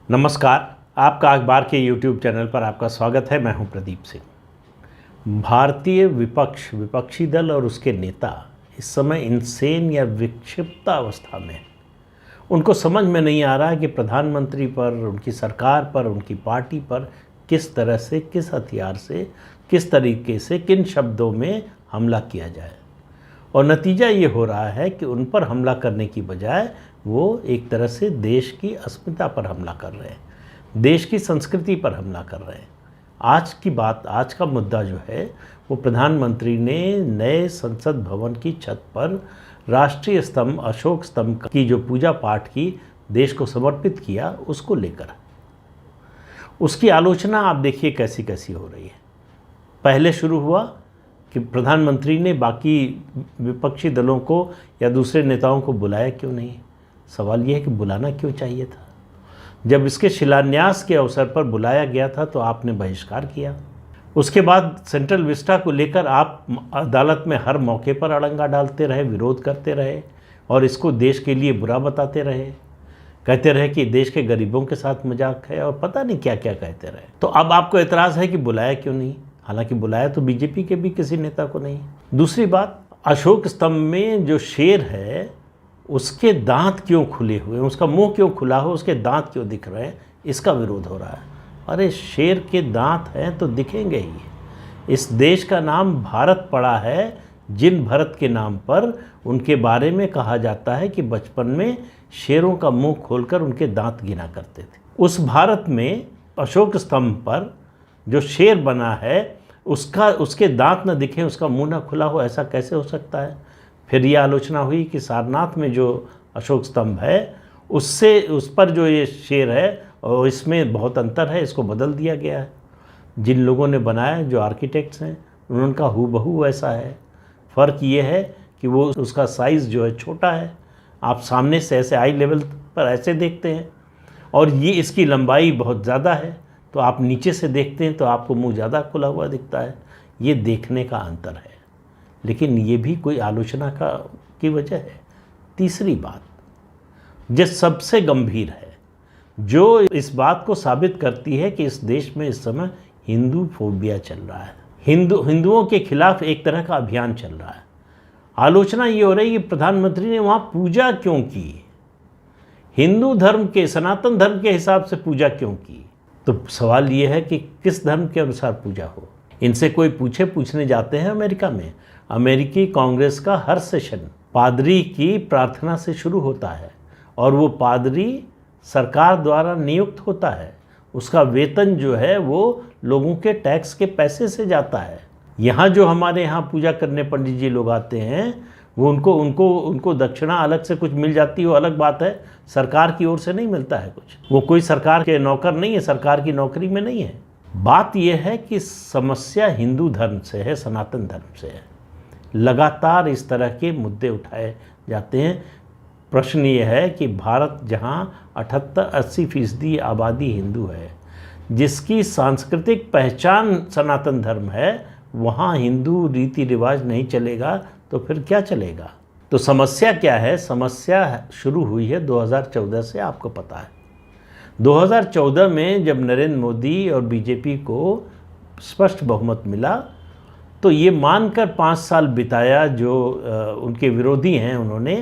नमस्कार। आपका अखबार के YouTube चैनल पर आपका स्वागत है। मैं हूं प्रदीप सिंह। भारतीय विपक्षी दल और उसके नेता इस समय इंसेन या विक्षिप्त अवस्था में हैं। उनको समझ में नहीं आ रहा है कि प्रधानमंत्री पर, उनकी सरकार पर, उनकी पार्टी पर किस तरह से, किस हथियार से, किस तरीके से, किन शब्दों में हमला किया जाए। और नतीजा ये हो रहा है कि उन पर हमला करने की बजाय वो एक तरह से देश की अस्मिता पर हमला कर रहे हैं, देश की संस्कृति पर हमला कर रहे हैं। आज का मुद्दा जो है वो प्रधानमंत्री ने नए संसद भवन की छत पर राष्ट्रीय स्तंभ, अशोक स्तंभ की जो पूजा पाठ की देश को समर्पित किया, उसको लेकर उसकी आलोचना आप देखिए कैसी कैसी हो रही है। पहले शुरू हुआ कि प्रधानमंत्री ने बाकी विपक्षी दलों को या दूसरे नेताओं को बुलाया क्यों नहीं। सवाल यह है कि बुलाना क्यों चाहिए था। जब इसके शिलान्यास के अवसर पर बुलाया गया था तो आपने बहिष्कार किया। उसके बाद सेंट्रल विस्टा को लेकर आप अदालत में हर मौके पर अड़ंगा डालते रहे, विरोध करते रहे और इसको देश के लिए बुरा बताते रहे, कहते रहे कि देश के गरीबों के साथ मजाक है और पता नहीं क्या क्या कहते रहे। तो अब आपको एतराज़ है कि बुलाया क्यों नहीं, हालांकि बुलाया तो बीजेपी के भी किसी नेता को नहीं। दूसरी बात, अशोक स्तंभ में जो शेर है उसके दांत क्यों खुले हुए हैं, उसका मुंह क्यों खुला हो, उसके दांत क्यों दिख रहे हैं, इसका विरोध हो रहा है। अरे शेर के दांत हैं तो दिखेंगे ही। इस देश का नाम भारत पड़ा है, जिन भरत के नाम पर उनके बारे में कहा जाता है कि बचपन में शेरों का मुंह खोलकर उनके दांत गिना करते थे। उस भारत में अशोक स्तंभ पर जो शेर बना है उसके दांत न दिखें, उसका मुंह न खुला हो, ऐसा कैसे हो सकता है। फिर ये आलोचना हुई कि सारनाथ में जो अशोक स्तंभ है उस पर जो ये शेर है और इसमें बहुत अंतर है, इसको बदल दिया गया है। जिन लोगों ने बनाया, जो आर्किटेक्ट्स हैं, उनका हूबहू वैसा है। फ़र्क ये है कि वो उसका साइज़ जो है छोटा है। आप सामने से ऐसे आई लेवल पर ऐसे देखते हैं और ये इसकी लंबाई बहुत ज़्यादा है, तो आप नीचे से देखते हैं तो आपको मुंह ज़्यादा खुला हुआ दिखता है। ये देखने का अंतर है, लेकिन ये भी कोई आलोचना की वजह है। तीसरी बात जो सबसे गंभीर है, जो इस बात को साबित करती है कि इस देश में इस समय हिंदू फोबिया चल रहा है, हिंदुओं के खिलाफ एक तरह का अभियान चल रहा है। आलोचना ये हो रही है कि प्रधानमंत्री ने वहाँ पूजा क्यों की, हिंदू धर्म के, सनातन धर्म के हिसाब से पूजा क्यों की। तो सवाल ये है कि किस धर्म के अनुसार पूजा हो। इनसे कोई पूछने जाते हैं अमेरिका में, अमेरिकी कांग्रेस का हर सेशन पादरी की प्रार्थना से शुरू होता है और वो पादरी सरकार द्वारा नियुक्त होता है। उसका वेतन जो है वो लोगों के टैक्स के पैसे से जाता है। यहाँ जो हमारे यहाँ पूजा करने पंडित जी लोग आते हैं, वो उनको दक्षिणा अलग से कुछ मिल जाती है, वो अलग बात है। सरकार की ओर से नहीं मिलता है कुछ, वो कोई सरकार के नौकर नहीं है, सरकार की नौकरी में नहीं है। बात यह है कि समस्या हिंदू धर्म से है, सनातन धर्म से है। लगातार इस तरह के मुद्दे उठाए जाते हैं। प्रश्न ये है कि भारत जहाँ 78-80% आबादी हिंदू है, जिसकी सांस्कृतिक पहचान सनातन धर्म है, वहाँ हिंदू रीति रिवाज नहीं चलेगा तो फिर क्या चलेगा। तो समस्या क्या है। समस्या शुरू हुई है 2014 से, आपको पता है। 2014 में जब नरेंद्र मोदी और बीजेपी को स्पष्ट बहुमत मिला तो ये मानकर 5 साल बिताया जो उनके विरोधी हैं उन्होंने,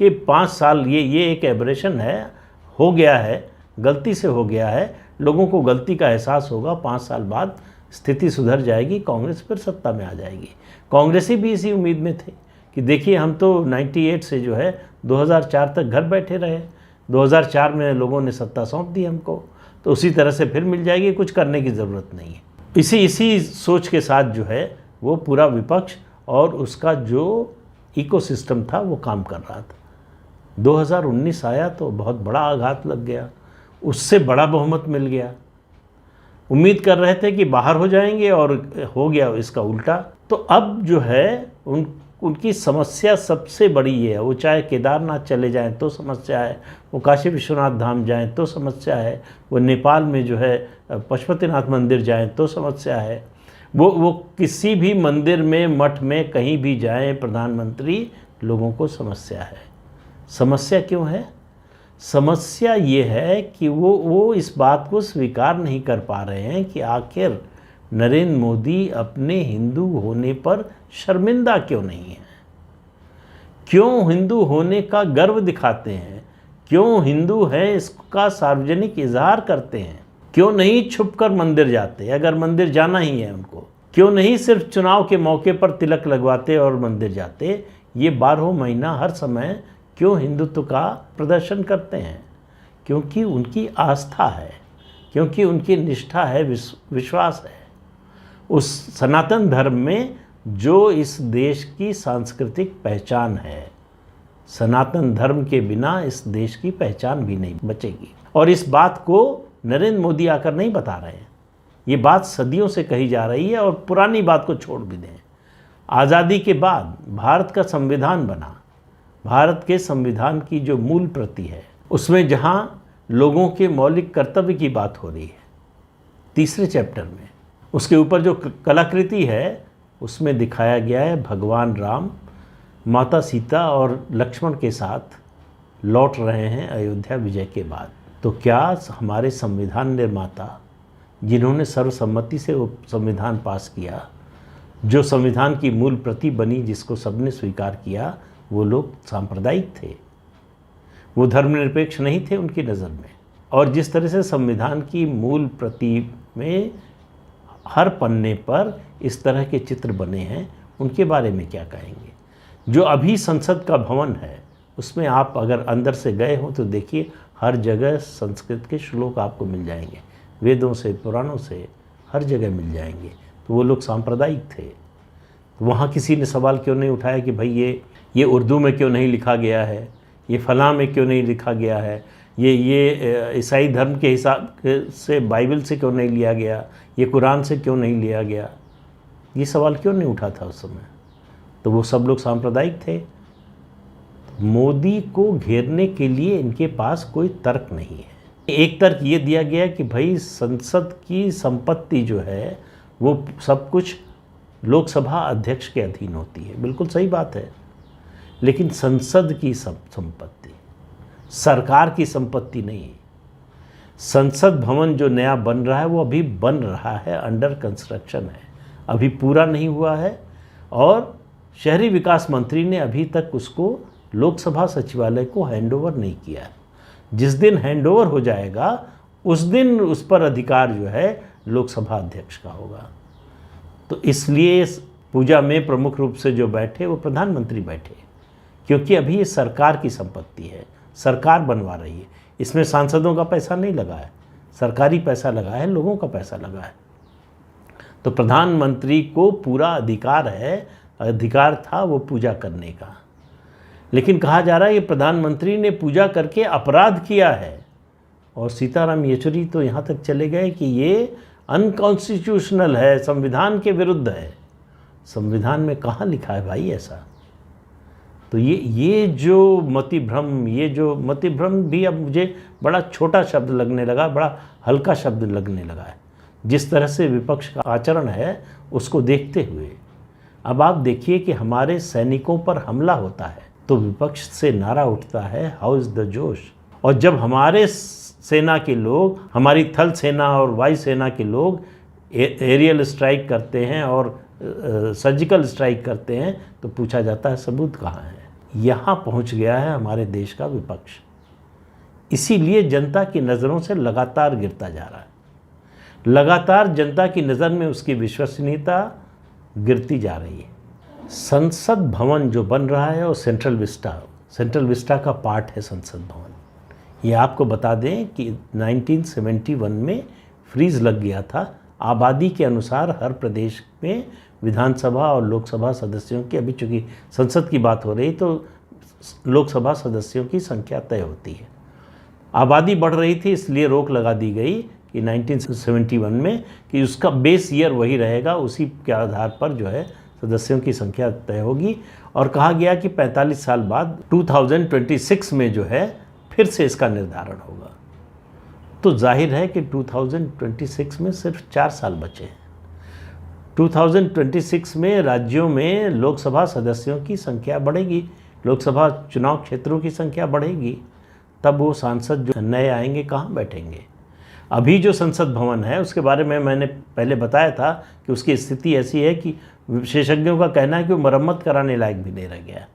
कि 5 साल ये एक एबरेशन है, हो गया है, गलती से हो गया है, लोगों को गलती का एहसास होगा, 5 साल बाद स्थिति सुधर जाएगी, कांग्रेस फिर सत्ता में आ जाएगी। कांग्रेसी भी इसी उम्मीद में थे कि देखिए हम तो 98 से जो है 2004 तक घर बैठे रहे, 2004 में लोगों ने सत्ता सौंप दी हमको, तो उसी तरह से फिर मिल जाएगी, कुछ करने की ज़रूरत नहीं है। इसी सोच के साथ जो है वो पूरा विपक्ष और उसका जो इकोसिस्टम था वो काम कर रहा था। 2019 आया तो बहुत बड़ा आघात लग गया, उससे बड़ा बहुमत मिल गया। उम्मीद कर रहे थे कि बाहर हो जाएंगे और हो गया इसका उल्टा। तो अब जो है उनकी समस्या सबसे बड़ी ये है, वो चाहे केदारनाथ चले जाएं तो समस्या है, वो काशी विश्वनाथ धाम जाएं तो समस्या है, वो नेपाल में जो है पशुपतिनाथ मंदिर जाएं तो समस्या है, वो किसी भी मंदिर में, मठ में, कहीं भी जाएं प्रधानमंत्री, लोगों को समस्या है। समस्या क्यों है? समस्या ये है कि वो इस बात को स्वीकार नहीं कर पा रहे हैं कि आखिर नरेंद्र मोदी अपने हिंदू होने पर शर्मिंदा क्यों नहीं है, क्यों हिंदू होने का गर्व दिखाते हैं, क्यों हिंदू है इसका सार्वजनिक इजहार करते हैं, क्यों नहीं छुपकर मंदिर जाते अगर मंदिर जाना ही है उनको, क्यों नहीं सिर्फ चुनाव के मौके पर तिलक लगवाते और मंदिर जाते, ये 12 महीना हर समय क्यों हिंदुत्व का प्रदर्शन करते हैं? क्योंकि उनकी आस्था है, क्योंकि उनकी निष्ठा है, विश्वास है उस सनातन धर्म में जो इस देश की सांस्कृतिक पहचान है। सनातन धर्म के बिना इस देश की पहचान भी नहीं बचेगी। और इस बात को नरेंद्र मोदी आकर नहीं बता रहे हैं, ये बात सदियों से कही जा रही है। और पुरानी बात को छोड़ भी दें, आज़ादी के बाद भारत का संविधान बना, भारत के संविधान की जो मूल प्रति है उसमें जहाँ लोगों के मौलिक कर्तव्य की बात हो रही है, तीसरे चैप्टर में उसके ऊपर जो कलाकृति है उसमें दिखाया गया है भगवान राम माता सीता और लक्ष्मण के साथ लौट रहे हैं अयोध्या विजय के बाद। तो क्या हमारे संविधान निर्माता जिन्होंने सर्वसम्मति से वो संविधान पास किया, जो संविधान की मूल प्रति बनी, जिसको सबने स्वीकार किया, वो लोग सांप्रदायिक थे, वो धर्मनिरपेक्ष नहीं थे उनकी नज़र में। और जिस तरह से संविधान की मूल प्रति में हर पन्ने पर इस तरह के चित्र बने हैं, उनके बारे में क्या कहेंगे? जो अभी संसद का भवन है उसमें आप अगर अंदर से गए हो तो देखिए हर जगह संस्कृत के श्लोक आपको मिल जाएंगे, वेदों से पुराणों से हर जगह मिल जाएंगे। तो वो लोग सांप्रदायिक थे। तो वहाँ किसी ने सवाल क्यों नहीं उठाया कि भाई ये उर्दू में क्यों नहीं लिखा गया है, ये फलां में क्यों नहीं लिखा गया है, ये ईसाई धर्म के हिसाब से बाइबल से क्यों नहीं लिया गया, ये कुरान से क्यों नहीं लिया गया? ये सवाल क्यों नहीं उठा था उस समय? तो वो सब लोग सांप्रदायिक थे। मोदी को घेरने के लिए इनके पास कोई तर्क नहीं है। एक तर्क ये दिया गया कि भाई संसद की संपत्ति जो है वो सब कुछ लोकसभा अध्यक्ष के अधीन होती है। बिल्कुल सही बात है, लेकिन संसद की संपत्ति सरकार की संपत्ति नहीं। संसद भवन जो नया बन रहा है वो अभी बन रहा है, अंडर कंस्ट्रक्शन है, अभी पूरा नहीं हुआ है। और शहरी विकास मंत्री ने अभी तक उसको लोकसभा सचिवालय को हैंडओवर नहीं किया है। जिस दिन हैंडओवर हो जाएगा उस दिन उस पर अधिकार जो है लोकसभा अध्यक्ष का होगा। तो इसलिए पूजा में प्रमुख रूप से जो बैठे वो प्रधानमंत्री बैठे, क्योंकि अभी ये सरकार की संपत्ति है, सरकार बनवा रही है। इसमें सांसदों का पैसा नहीं लगा है, सरकारी पैसा लगा है, लोगों का पैसा लगा है। तो प्रधानमंत्री को पूरा अधिकार था वो पूजा करने का। लेकिन कहा जा रहा है कि प्रधानमंत्री ने पूजा करके अपराध किया है। और सीताराम येचुरी तो यहाँ तक चले गए कि ये अनकॉन्स्टिट्यूशनल है, संविधान के विरुद्ध है। संविधान में कहाँ लिखा है भाई ऐसा? तो ये जो मतिभ्रम भी अब मुझे बड़ा छोटा शब्द लगने लगा, बड़ा हल्का शब्द लगने लगा है। जिस तरह से विपक्ष का आचरण है उसको देखते हुए अब आप देखिए कि हमारे सैनिकों पर हमला होता है तो विपक्ष से नारा उठता है, हाउ इज़ द जोश। और जब हमारे सेना के लोग, हमारी थल सेना और वायु सेना के लोग एरियल स्ट्राइक करते हैं और सर्जिकल स्ट्राइक करते हैं तो पूछा जाता है सबूत कहाँ है। यहाँ पहुँच गया है हमारे देश का विपक्ष। इसीलिए जनता की नज़रों से लगातार गिरता जा रहा है, लगातार जनता की नज़र में उसकी विश्वसनीयता गिरती जा रही है। संसद भवन जो बन रहा है और सेंट्रल विस्टा का पार्ट है संसद भवन। ये आपको बता दें कि 1971 में फ्रीज लग गया था। आबादी के अनुसार हर प्रदेश में विधानसभा और लोकसभा सदस्यों की, अभी चूँकि संसद की बात हो रही तो लोकसभा सदस्यों की संख्या तय होती है। आबादी बढ़ रही थी इसलिए रोक लगा दी गई कि 1971 में कि उसका बेस ईयर वही रहेगा, उसी के आधार पर जो है सदस्यों की संख्या तय होगी। और कहा गया कि 45 साल बाद 2026 में जो है फिर से इसका निर्धारण होगा। तो जाहिर है कि 2026 में सिर्फ 4 साल बचे हैं। 2026 में राज्यों में लोकसभा सदस्यों की संख्या बढ़ेगी, लोकसभा चुनाव क्षेत्रों की संख्या बढ़ेगी, तब वो सांसद जो नए आएंगे कहाँ बैठेंगे। अभी जो संसद भवन है उसके बारे में मैंने पहले बताया था कि उसकी स्थिति ऐसी है कि विशेषज्ञों का कहना है कि वो मरम्मत कराने लायक भी नहीं रह गया,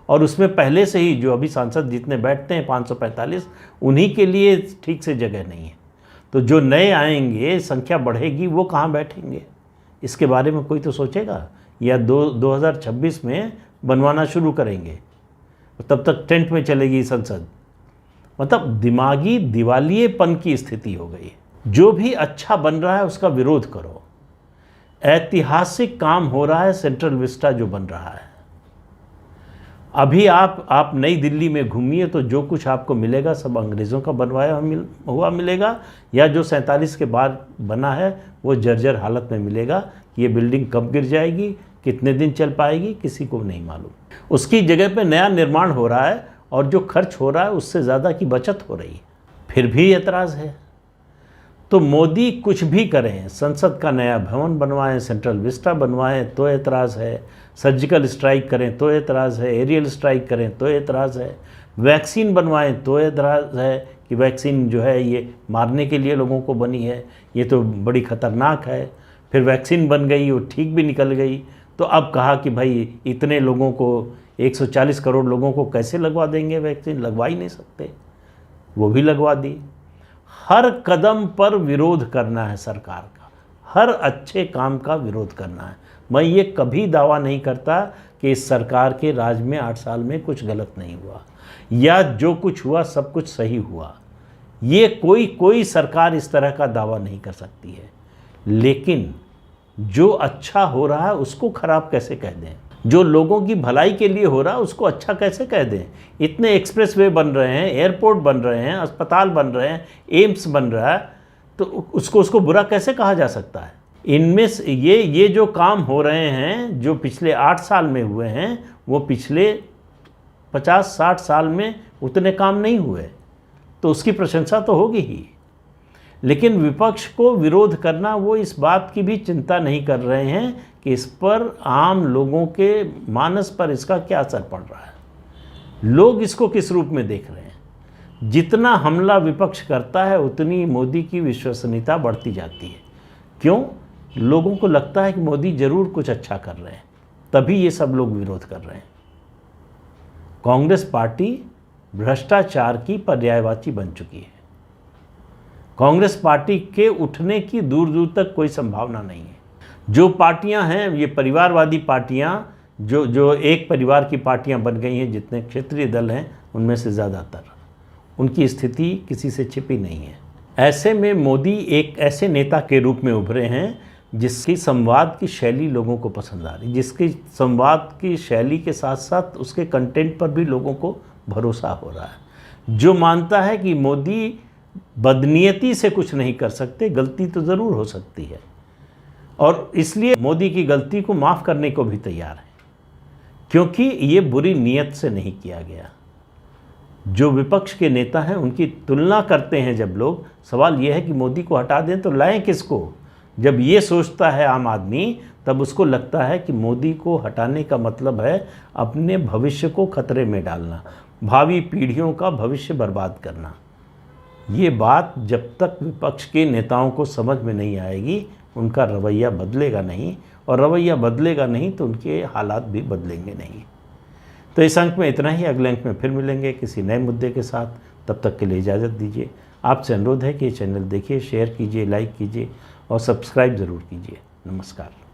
और उसमें पहले से ही जो अभी सांसद जितने बैठते हैं 545, उन्हीं के लिए ठीक से जगह नहीं है। तो जो नए आएंगे, संख्या बढ़ेगी, वो कहाँ बैठेंगे, इसके बारे में कोई तो सोचेगा। या 2026 में बनवाना शुरू करेंगे, तब तक टेंट में चलेगी संसद। मतलब दिमागी दिवालियेपन की स्थिति हो गई है। जो भी अच्छा बन रहा है उसका विरोध करो। ऐतिहासिक काम हो रहा है सेंट्रल विस्टा जो बन रहा है। अभी आप नई दिल्ली में घूमिए तो जो कुछ आपको मिलेगा सब अंग्रेज़ों का बनवाया हुआ मिलेगा, या जो 47 के बाद बना है वो जर्जर हालत में मिलेगा। ये बिल्डिंग कब गिर जाएगी, कितने दिन चल पाएगी, किसी को नहीं मालूम। उसकी जगह पे नया निर्माण हो रहा है और जो खर्च हो रहा है उससे ज़्यादा की बचत हो रही है, फिर भी एतराज़ है। तो मोदी कुछ भी करें, संसद का नया भवन बनवाएं, सेंट्रल विस्टा बनवाएं तो एतराज़ है, सर्जिकल स्ट्राइक करें तो एतराज़ है, एरियल स्ट्राइक करें तो एतराज़ है, वैक्सीन बनवाएं तो एतराज़ है कि वैक्सीन जो है ये मारने के लिए लोगों को बनी है, ये तो बड़ी ख़तरनाक है। फिर वैक्सीन बन गई, वो ठीक भी निकल गई, तो अब कहा कि भाई इतने लोगों को, 140 करोड़ लोगों को कैसे लगवा देंगे वैक्सीन, लगवा ही नहीं सकते, वो भी लगवा दी। हर कदम पर विरोध करना है सरकार का, हर अच्छे काम का विरोध करना है। मैं ये कभी दावा नहीं करता कि इस सरकार के राज में 8 साल में कुछ गलत नहीं हुआ, या जो कुछ हुआ सब कुछ सही हुआ। ये कोई सरकार इस तरह का दावा नहीं कर सकती है। लेकिन जो अच्छा हो रहा है उसको खराब कैसे कह दें, जो लोगों की भलाई के लिए हो रहा है उसको अच्छा कैसे कह दें। इतने एक्सप्रेसवे बन रहे हैं, एयरपोर्ट बन रहे हैं, अस्पताल बन रहे हैं, एम्स बन रहा है, तो उसको बुरा कैसे कहा जा सकता है। इनमें से ये जो काम हो रहे हैं, जो पिछले 8 साल में हुए हैं, वो पिछले 50-60 साल में उतने काम नहीं हुए, तो उसकी प्रशंसा तो होगी ही। लेकिन विपक्ष को विरोध करना, वो इस बात की भी चिंता नहीं कर रहे हैं कि इस पर आम लोगों के मानस पर इसका क्या असर पड़ रहा है, लोग इसको किस रूप में देख रहे हैं। जितना हमला विपक्ष करता है उतनी मोदी की विश्वसनीयता बढ़ती जाती है। क्यों? लोगों को लगता है कि मोदी जरूर कुछ अच्छा कर रहे हैं, तभी ये सब लोग विरोध कर रहे हैं। कांग्रेस पार्टी भ्रष्टाचार की पर्यायवाची बन चुकी है। कांग्रेस पार्टी के उठने की दूर दूर तक कोई संभावना नहीं है। जो पार्टियां हैं, ये परिवारवादी पार्टियां, जो एक परिवार की पार्टियां बन गई हैं, जितने क्षेत्रीय दल हैं उनमें से ज़्यादातर, उनकी स्थिति किसी से छिपी नहीं है। ऐसे में मोदी एक ऐसे नेता के रूप में उभरे हैं जिसकी संवाद की शैली लोगों को पसंद आ रही, जिसकी संवाद की शैली के साथ साथ उसके कंटेंट पर भी लोगों को भरोसा हो रहा है। जो मानता है कि मोदी बदनीयती से कुछ नहीं कर सकते, गलती तो ज़रूर हो सकती है, और इसलिए मोदी की गलती को माफ़ करने को भी तैयार है, क्योंकि ये बुरी नीयत से नहीं किया गया। जो विपक्ष के नेता हैं उनकी तुलना करते हैं जब लोग, सवाल ये है कि मोदी को हटा दें तो लाएं किसको। जब ये सोचता है आम आदमी, तब उसको लगता है कि मोदी को हटाने का मतलब है अपने भविष्य को खतरे में डालना, भावी पीढ़ियों का भविष्य बर्बाद करना। ये बात जब तक विपक्ष के नेताओं को समझ में नहीं आएगी, उनका रवैया बदलेगा नहीं, और रवैया बदलेगा नहीं तो उनके हालात भी बदलेंगे नहीं। तो इस अंक में इतना ही। अगले अंक में फिर मिलेंगे किसी नए मुद्दे के साथ। तब तक के लिए इजाज़त दीजिए। आपसे अनुरोध है कि ये चैनल देखिए, शेयर कीजिए, लाइक कीजिए और सब्सक्राइब ज़रूर कीजिए। नमस्कार।